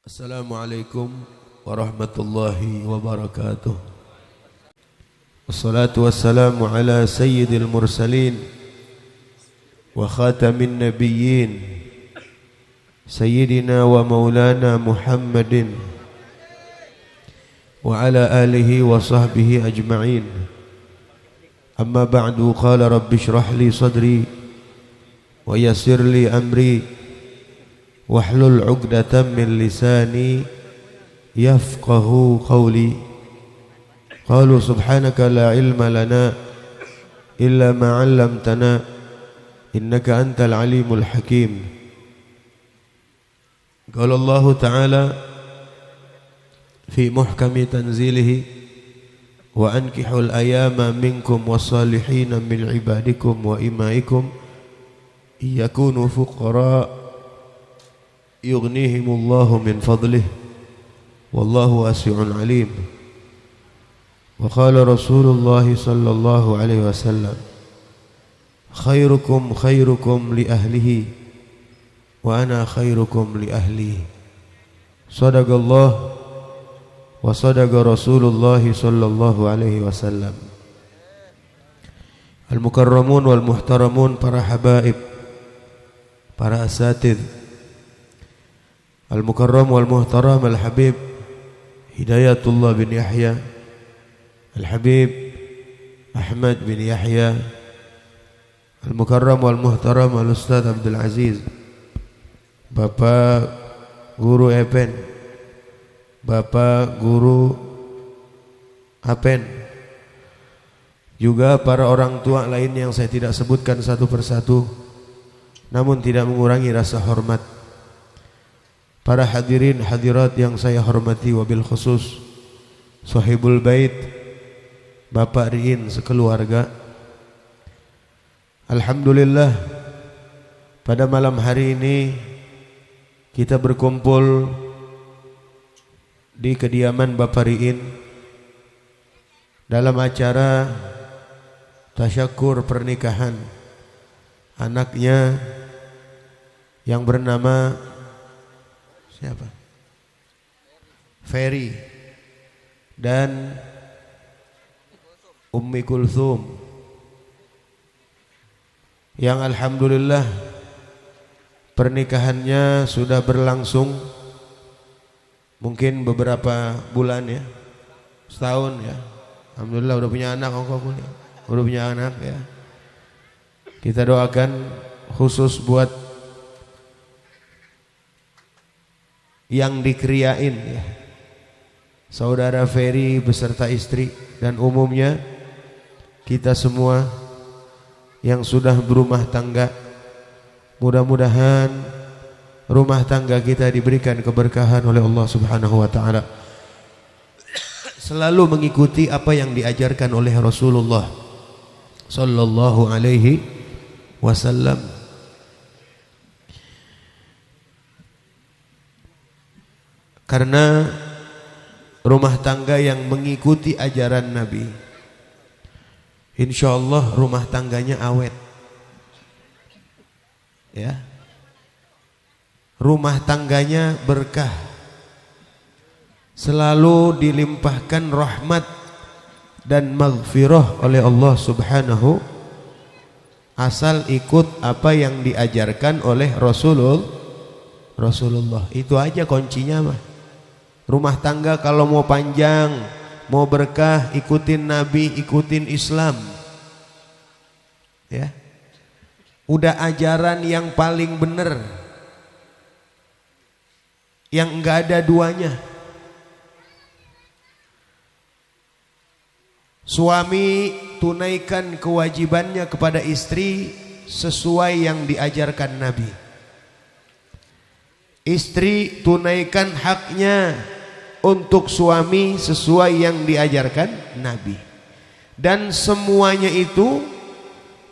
Assalamualaikum warahmatullahi wabarakatuh. Wassalatu wassalamu ala sayyidil mursalin wa khatamin nabiyyin sayyidina wa maulana Muhammadin wa ala alihi wa sahbihi ajma'in. Amma ba'du, qala rabbi shrah li sadri wa yassir li amri wahlul 'uqdatam min lisani yafqahu qawli. Qalu subhanaka la ilma lana illa ma 'allamtana innaka antal alimul hakim. Qala Allah ta'ala fi muhkami tanzilihi wa ankihul ayama minkum wassalihin min ibadikum wa imaikum yakunu fuqara yughnihimullahu min fadlih wallahu wasi'un alim. Wa qala Rasulullah sallallahu alaihi wasallam khairukum khairukum li ahlihi wa ana khairukum li ahli. Sadaqallah wa sadaqa Rasulullah sallallahu alaihi wasallam. Al-mukarramun wal muhtaramun, para habaib, para asatidz, Al-Mukarram wal Muhtaram Al-Habib Hidayatullah bin Yahya, Al-Habib Ahmad bin Yahya, Al-Mukarram wal Muhtaram Al-Ustadz Abdul Aziz, Bapak Guru Epen, Bapak Guru Apen, juga para orang tua lain yang saya tidak sebutkan satu persatu, namun tidak mengurangi rasa hormat. Para hadirin hadirat yang saya hormati, wabil khusus sahibul bait Bapak Riin sekeluarga. Alhamdulillah, pada malam hari ini kita berkumpul di kediaman Bapak Riin dalam acara tasyakur pernikahan anaknya yang bernama siapa? Ferry dan Ummi Kulthum, yang alhamdulillah pernikahannya sudah berlangsung mungkin beberapa bulan ya, setahun ya. Alhamdulillah udah punya anak, udah punya anak ya. Kita doakan khusus buat yang dikriain ya, saudara Ferry beserta istri, dan umumnya kita semua yang sudah berumah tangga. Mudah-mudahan rumah tangga kita diberikan keberkahan oleh Allah Subhanahu wa ta'ala, selalu mengikuti apa yang diajarkan oleh Rasulullah sallallahu alaihi wasallam. Karena rumah tangga yang mengikuti ajaran Nabi, insya Allah rumah tangganya awet ya, rumah tangganya berkah, selalu dilimpahkan rahmat dan maghfirah oleh Allah Subhanahu, asal ikut apa yang diajarkan oleh Rasulullah. Itu aja kuncinya mah. Rumah tangga kalau mau panjang, mau berkah, ikutin Nabi, ikutin Islam ya. Udah ajaran yang paling benar, yang enggak ada duanya. Suami tunaikan kewajibannya kepada istri sesuai yang diajarkan Nabi. Istri tunaikan haknya untuk suami sesuai yang diajarkan Nabi. Dan semuanya itu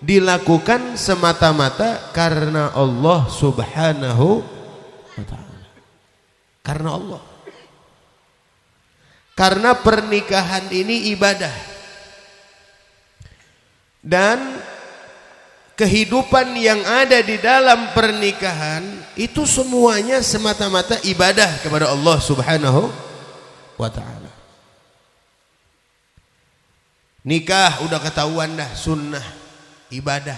dilakukan semata-mata karena Allah Subhanahu wa ta'ala. Karena Allah. Karena pernikahan ini ibadah. Dan kehidupan yang ada di dalam pernikahan itu semuanya semata-mata ibadah kepada Allah Subhanahu wa ta'ala. Nikah udah ketahuan dah sunnah, ibadah.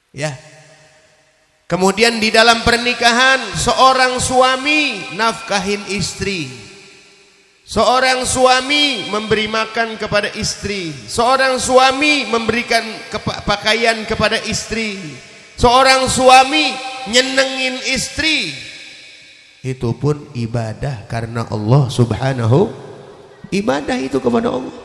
Ya. Kemudian di dalam pernikahan seorang suami nafkahin istri. Seorang suami memberi makan kepada istri. Seorang suami memberikan pakaian kepada istri. Seorang suami nyenengin istri. Itu pun ibadah karena Allah Subhanahu. Ibadah itu kepada Allah.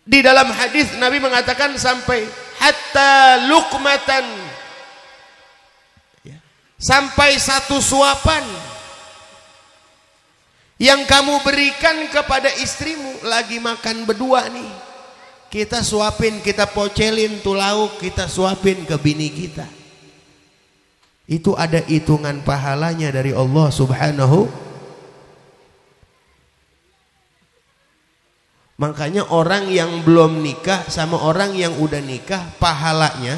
Di dalam hadis Nabi mengatakan sampai hatta luqmatan, sampai satu suapan yang kamu berikan kepada istrimu. Lagi makan berdua nih, kita suapin, kita pocelin tuh lauk, kita suapin ke bini kita. Itu ada hitungan pahalanya dari Allah Subhanahu. Makanya orang yang belum nikah sama orang yang udah nikah pahalanya,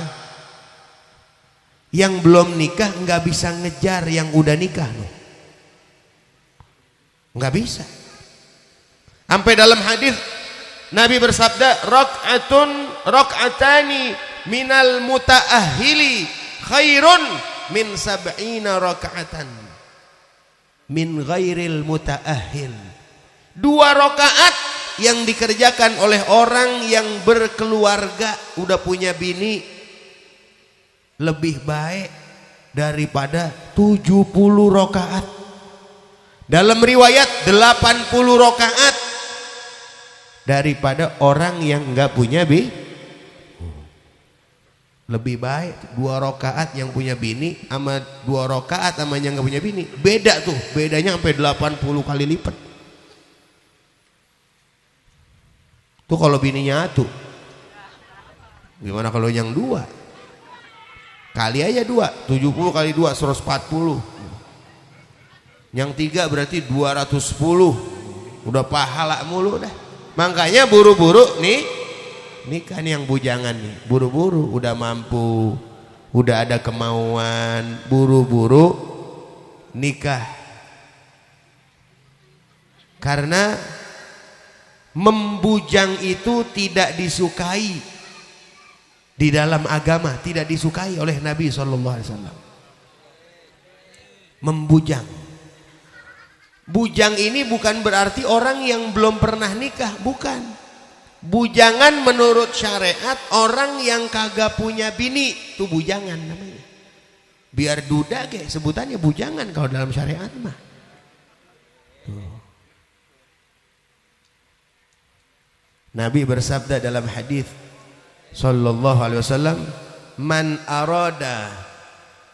yang belum nikah nggak bisa ngejar yang udah nikah loh. Nggak bisa. Sampai dalam hadis Nabi bersabda, rakaatani minal mutaahhili khairun min sab'ina rakaatan min ghairil mutaahhil. 2 rakaat yang dikerjakan oleh orang yang berkeluarga, udah punya bini, lebih baik daripada 70 rakaat. Dalam riwayat 80 rakaat daripada orang yang enggak punya bini. Lebih baik 2 rakaat yang punya bini sama 2 rakaat sama yang enggak punya bini. Beda tuh, bedanya sampai 80 kali lipat. Tuh kalau bininya tuh, gimana kalau yang 2? Kali aja 2, 70 kali 2 140. Yang 3 berarti 210. Udah pahala mulu dah. Makanya buru-buru nih, nikah nih yang bujangan nih, buru-buru udah mampu, udah ada kemauan, buru-buru nikah. Karena membujang itu tidak disukai di dalam agama, tidak disukai oleh Nabi SAW. Membujang, bujang ini bukan berarti orang yang belum pernah nikah, bukan. Bujangan menurut syariat orang yang kagak punya bini, itu bujangan namanya. Biar duda ke sebutannya bujangan kalau dalam syariat mah. Nabi bersabda dalam hadis sallallahu alaihi wasallam, man arada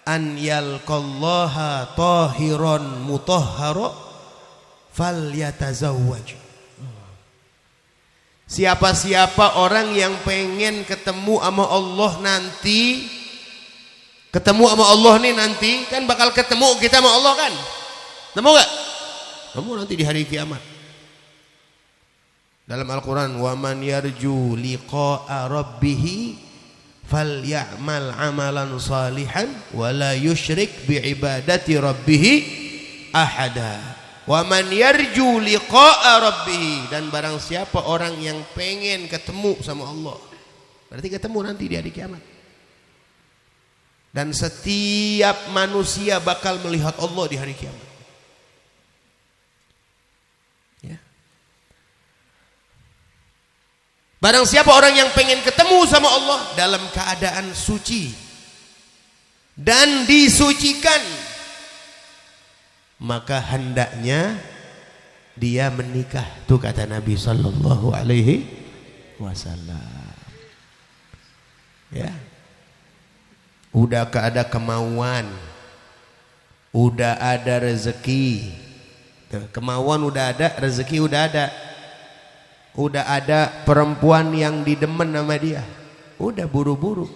an yalqallaha tahiran mutahhara falyatazawwaj. Siapa-siapa orang yang pengen ketemu sama Allah nanti, ketemu sama Allah nih nanti, kan bakal ketemu kita sama Allah kan? Nemu gak? Nemu nanti di hari kiamat. Dalam Al-Quran, wa man yarju liqa'a rabbih falya'mal amalan salihan wa la yusyrik bi'ibadati rabbih ahada. Wa man yarju liqa'a rabbih, dan barang siapa orang yang pengen ketemu sama Allah, berarti ketemu nanti di hari kiamat. Dan setiap manusia bakal melihat Allah di hari kiamat. Barang siapa orang yang pengen ketemu sama Allah dalam keadaan suci dan disucikan, maka hendaknya dia menikah. Tuh kata Nabi sallallahu alaihi wasallam. Ya. Udah ada kemauan, udah ada rezeki. Tuh, kemauan udah ada, rezeki udah ada. Udah ada perempuan yang didemen sama dia, udah buru-buru.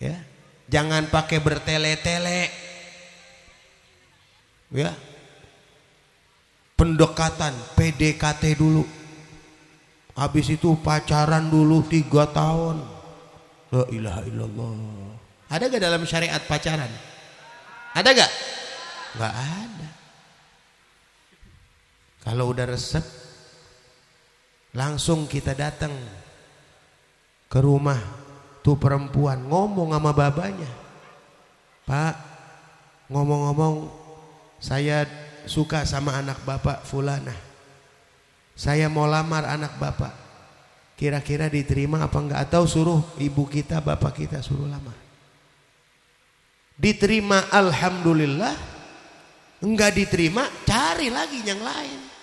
Ya, jangan pakai bertele-tele. Ya, pendekatan PDKT dulu. Habis itu pacaran dulu 3 tahun. La ilaha illallah. Ada gak dalam syariat pacaran? Ada gak? Gak ada. Kalau udah resep, langsung kita datang ke rumah tuh perempuan, ngomong sama babanya, Pak, ngomong-ngomong saya suka sama anak bapak fulanah, saya mau lamar anak bapak, kira-kira diterima apa enggak? Atau suruh ibu kita bapak kita suruh lamar. Diterima alhamdulillah, enggak diterima cari lagi yang lain.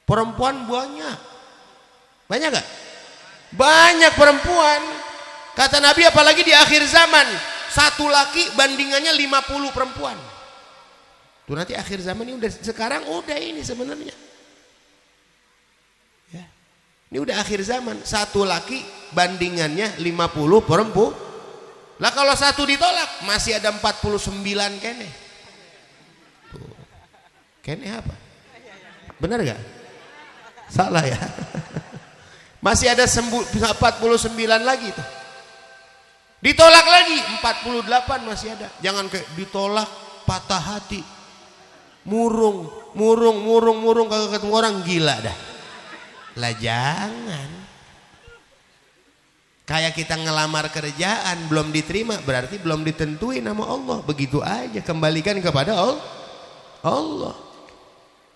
Perempuan banyak gak? Banyak perempuan. Kata Nabi apalagi di akhir zaman, satu laki bandingannya 50 perempuan. Tuh nanti akhir zaman ini udah, sekarang udah ini sebenarnya. Ya. Ini udah akhir zaman, satu laki bandingannya 50 perempuan. Lah kalau satu ditolak masih ada 49 kene. Tuh. Kene apa? Benar gak? Salah ya. Masih ada 49 lagi tuh. Ditolak lagi 48 masih ada. Jangan kayak ditolak patah hati. Murung kagak ketemu orang, gila dah. Lah jangan. Kayak kita ngelamar kerjaan belum diterima berarti belum ditentuin sama Allah. Begitu aja, kembalikan kepada Allah.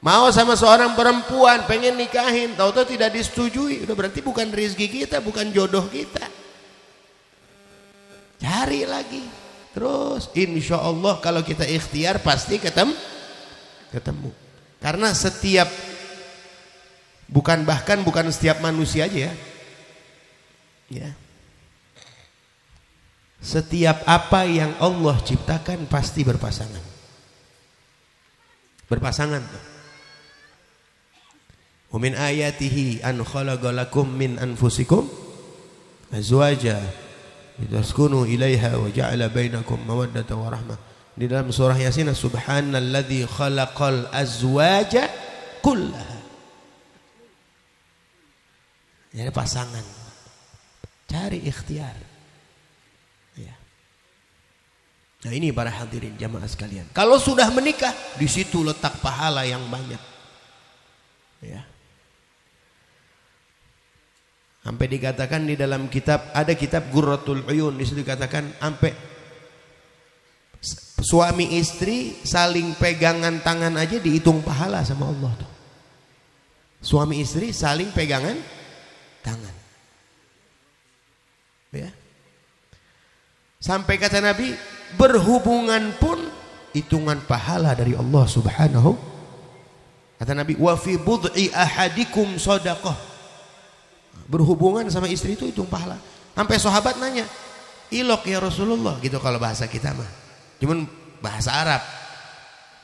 Mau sama seorang perempuan pengen nikahin, tahu-tahu tidak disetujui, udah berarti bukan rezeki kita, bukan jodoh kita. Cari lagi terus, insya Allah kalau kita ikhtiar pasti ketemu. Karena bukan setiap manusia aja ya. Setiap apa yang Allah ciptakan pasti berpasangan tuh. Wa min ayatihi an khalaqa lakum min anfusikum azwaja litaskunu ilaiha wa ja'ala bainakum mawaddatan wa rahmah. Di dalam surah Yasin, subhanalladzi khalaqal azwaja kullaha. Jadi pasangan. Cari ikhtiar. Ya. Nah ini para hadirin jamaah sekalian. Kalau sudah menikah, di situ letak pahala yang banyak. Ya. Sampai dikatakan di dalam kitab, ada kitab Qurratul Uyun, di situ dikatakan sampai suami istri saling pegangan tangan aja dihitung pahala sama Allah tuh. Suami istri saling pegangan tangan. Ya. Sampai kata Nabi, berhubungan pun hitungan pahala dari Allah Subhanahu. Kata Nabi, wa fi bud'i ahadikum shadaqah. Berhubungan sama istri itu hitung pahala. Sampai sahabat nanya, ilok ya Rasulullah, gitu kalau bahasa kita mah. Cuman bahasa Arab.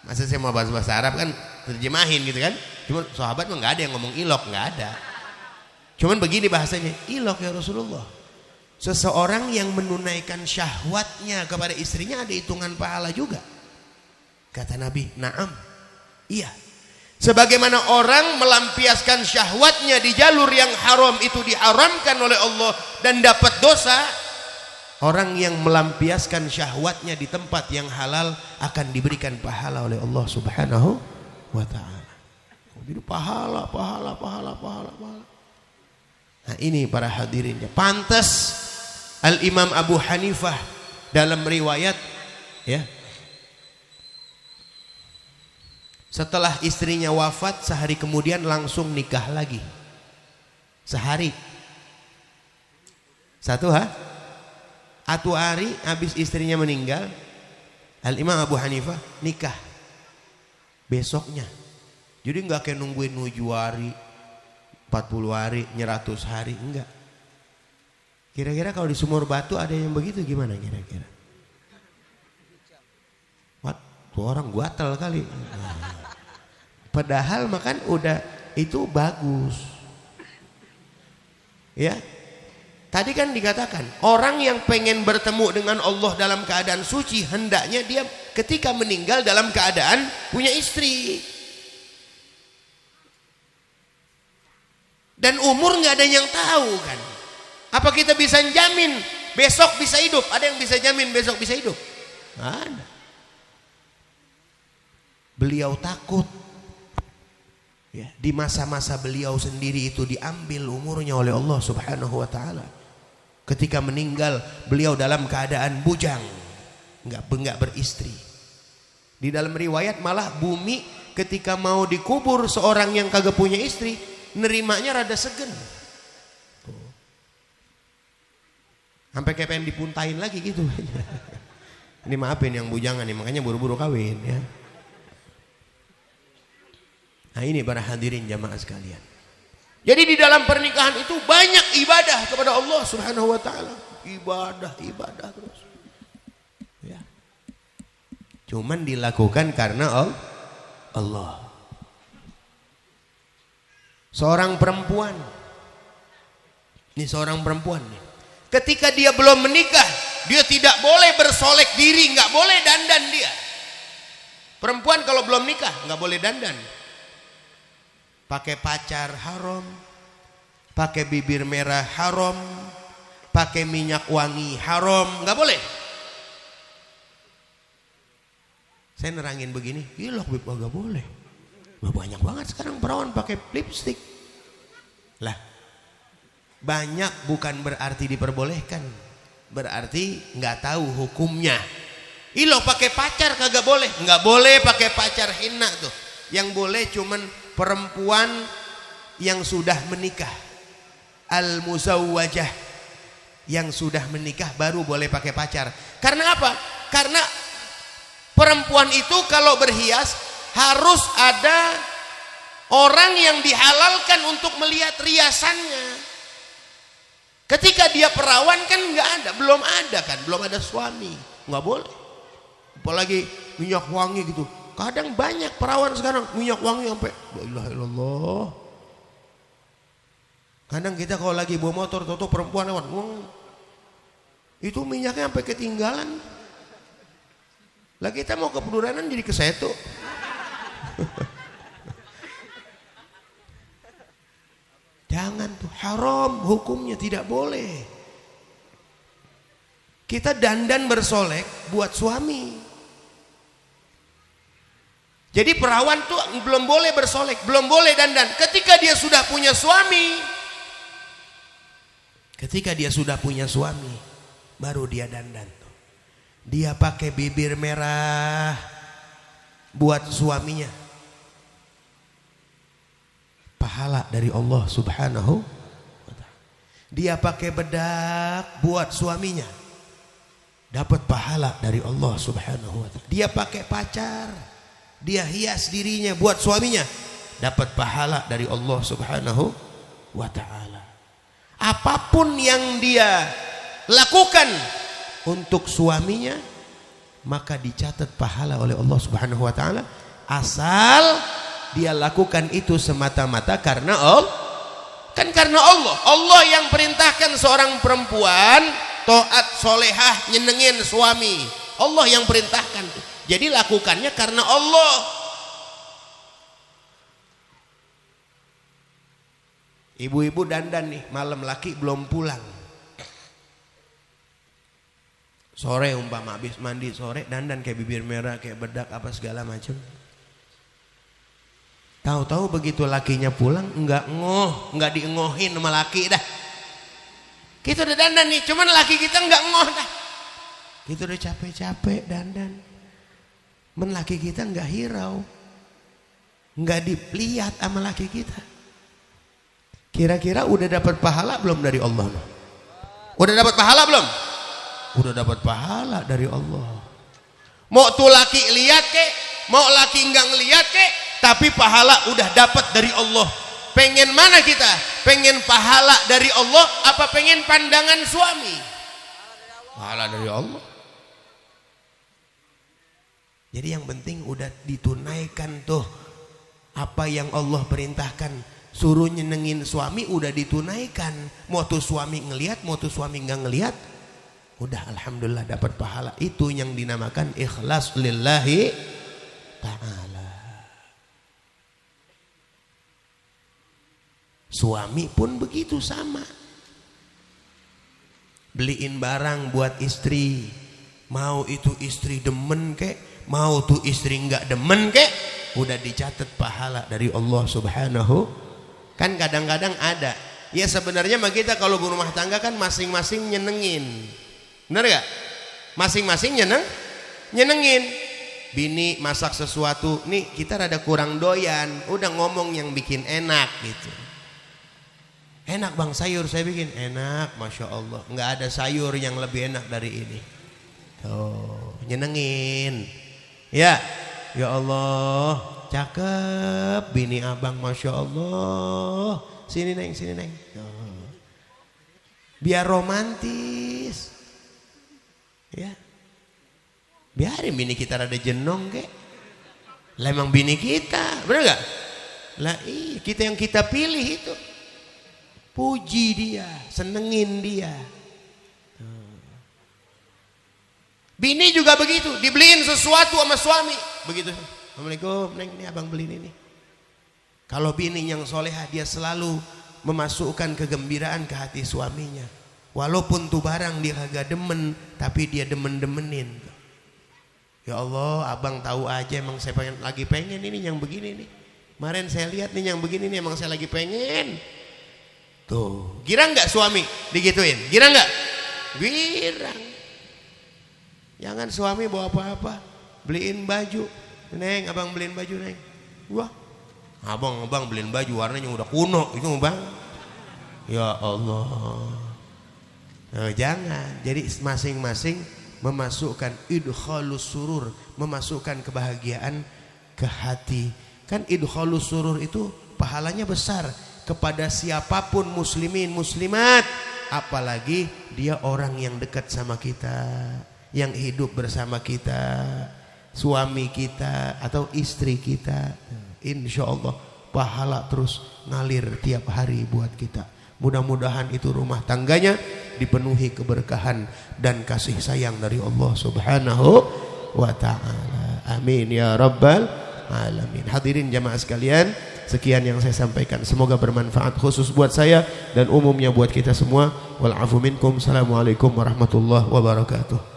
Masa saya mau bahasa Arab kan terjemahin gitu kan. Cuman sahabat mah enggak ada yang ngomong ilok, enggak ada. Cuman begini bahasanya, ilok ya Rasulullah. Seseorang yang menunaikan syahwatnya kepada istrinya ada hitungan pahala juga. Kata Nabi, na'am. Iya. Sebagaimana orang melampiaskan syahwatnya di jalur yang haram itu diharamkan oleh Allah dan dapat dosa, orang yang melampiaskan syahwatnya di tempat yang halal akan diberikan pahala oleh Allah Subhanahu wa ta'ala. Jadi pahala. Nah ini para hadirinnya. Pantas Al-Imam Abu Hanifah dalam riwayat ya, setelah istrinya wafat sehari kemudian langsung nikah lagi. Sehari. Satu hari habis istrinya meninggal, Al-Imam Abu Hanifah nikah besoknya. Jadi enggak kayak nungguin 7 hari, 40 hari, 100 hari, enggak. Kira-kira kalau di Sumur Batu ada yang begitu gimana kira-kira? Tuh orang guatel kali. Padahal makan udah itu bagus. Ya. Tadi kan dikatakan orang yang pengen bertemu dengan Allah dalam keadaan suci hendaknya dia ketika meninggal dalam keadaan punya istri. Dan umur nggak ada yang tahu kan. Apa kita bisa jamin besok bisa hidup? Ada yang bisa jamin besok bisa hidup? Nggak ada. Beliau takut. Ya, di masa-masa beliau sendiri itu diambil umurnya oleh Allah Subhanahu wa taala. Ketika meninggal beliau dalam keadaan bujang, enggak beristri. Di dalam riwayat malah bumi ketika mau dikubur seorang yang kagak punya istri, nerimanya rada segen. Sampai kayak pengen dipuntain lagi gitu. Ini maafin yang bujangan nih, makanya buru-buru kawin ya. Nah ini para hadirin jamaah sekalian. Jadi di dalam pernikahan itu banyak ibadah kepada Allah Subhanahu wa taala. Ibadah terus. Ya. Cuman dilakukan karena Allah. Seorang perempuan. Ini seorang perempuan nih. Ketika dia belum menikah, dia tidak boleh bersolek diri, nggak boleh dandan dia. Perempuan kalau belum nikah nggak boleh dandan. Pakai pacar haram, pakai bibir merah haram, pakai minyak wangi haram, nggak boleh. Saya nerangin begini, gila Bib, nggak boleh. Banyak banget sekarang perawan pakai lipstick. Lah, banyak bukan berarti diperbolehkan, berarti nggak tahu hukumnya. Ilo pakai pacar kagak boleh, nggak boleh pakai pacar henna tuh. Yang boleh cuman perempuan yang sudah menikah, al-muzawwajah, yang sudah menikah baru boleh pakai pacar. Karena apa? Karena perempuan itu kalau berhias harus ada orang yang dihalalkan untuk melihat riasannya. Ketika dia perawan kan nggak ada, belum ada suami, nggak boleh. Apalagi minyak wangi gitu. Kadang banyak perawan sekarang minyak wangi sampai la ilaha illallah. Kadang kita kalau lagi bawa motor toto perempuan lewat, itu minyaknya sampai ketinggalan. Lah kita mau ke Peduranan jadi ke Setu. Jangan tuh, haram hukumnya, tidak boleh. Kita dandan bersolek buat suami. Jadi perawan tuh belum boleh bersolek, belum boleh dandan. Ketika dia sudah punya suami, baru dia dandan. Dia pakai bibir merah buat suaminya. Pahala dari Allah Subhanahu wa ta'ala. Dia pakai bedak buat suaminya. Dapat pahala dari Allah Subhanahu wa ta'ala. Dia pakai pacar, dia hias dirinya buat suaminya, dapat pahala dari Allah Subhanahu wa ta'ala. Apapun yang dia lakukan untuk suaminya, maka dicatat pahala oleh Allah Subhanahu wa ta'ala, asal dia lakukan itu semata-mata karena Allah. Kan karena Allah yang perintahkan seorang perempuan taat solehah nyenengin suami. Allah yang perintahkan. Jadi lakukannya karena Allah. Ibu-ibu dandan nih, malam laki belum pulang. Sore umpama habis mandi sore dandan kayak bibir merah, kayak bedak apa segala macam. Tahu-tahu begitu lakinya pulang enggak diengohin sama laki dah. Kita udah dandan nih, cuman laki kita enggak ngoh dah. Kita udah capek-capek dandan. Men laki kita enggak hirau. Enggak dilihat sama laki kita. Kira-kira udah dapat pahala belum dari Allah? Udah dapat pahala belum? Udah dapat pahala dari Allah. Mau tuh laki lihat kek, mau laki enggak ngelihat kek, tapi pahala udah dapat dari Allah. Pengen mana kita? Pengen pahala dari Allah apa pengen pandangan suami? Pahala dari Allah. Jadi yang penting udah ditunaikan tuh apa yang Allah perintahkan. Suruh nyenengin suami udah ditunaikan. Mau tuh suami ngelihat, mau tuh suami nggak ngelihat, udah alhamdulillah dapat pahala. Itu yang dinamakan ikhlas lillahi ta'ala. Suami pun begitu sama. Beliin barang buat istri, mau itu istri demen kek, mau tuh istri enggak demen kek, udah dicatat pahala dari Allah Subhanahu. Kan kadang-kadang ada, ya sebenarnya mah kita kalau berumah tangga kan masing-masing nyenengin, bener gak? Masing-masing nyenengin. Bini masak sesuatu, nih kita rada kurang doyan, udah ngomong yang bikin enak gitu. Enak bang sayur saya bikin, enak, masya Allah, nggak ada sayur yang lebih enak dari ini. Tuh, nyenengin, ya Allah, cakep bini abang, masya Allah, sini neng, tuh. Biar romantis, ya, biarin bini kita rada jenong kek, lah emang bini kita, bener nggak? Lah iya, kita yang kita pilih itu. Puji dia, senengin dia. Bini juga begitu, dibeliin sesuatu sama suami, begitu. Assalamualaikum, neng, ini abang beliin ini. Kalau bini yang solehah, dia selalu memasukkan kegembiraan ke hati suaminya. Walaupun tuh barang dia kagak demen, tapi dia demen-demenin. Ya Allah, abang tahu aja, emang saya lagi pengen ini yang begini nih. Kemarin saya lihat nih yang begini nih, emang saya lagi pengen. Tuh, girang nggak suami digituin? Girang nggak? Girang. Jangan suami bawa apa-apa, beliin baju, neng, abang beliin baju neng. Wah, abang beliin baju warnanya udah kuno, itu bang. Ya Allah, nah, jangan. Jadi masing-masing memasukkan idkhalus surur, memasukkan kebahagiaan ke hati. Kan idkhalus surur itu pahalanya besar. Kepada siapapun muslimin muslimat, apalagi dia orang yang dekat sama kita, yang hidup bersama kita, suami kita atau istri kita. Insya Allah pahala terus ngalir tiap hari buat kita. Mudah-mudahan itu rumah tangganya dipenuhi keberkahan dan kasih sayang dari Allah Subhanahu wa ta'ala. Amin ya rabbal alamin. Hadirin jamaah sekalian, sekian yang saya sampaikan, semoga bermanfaat khusus buat saya dan umumnya buat kita semua. Wal afu minkum. Assalamualaikum warahmatullahi wabarakatuh.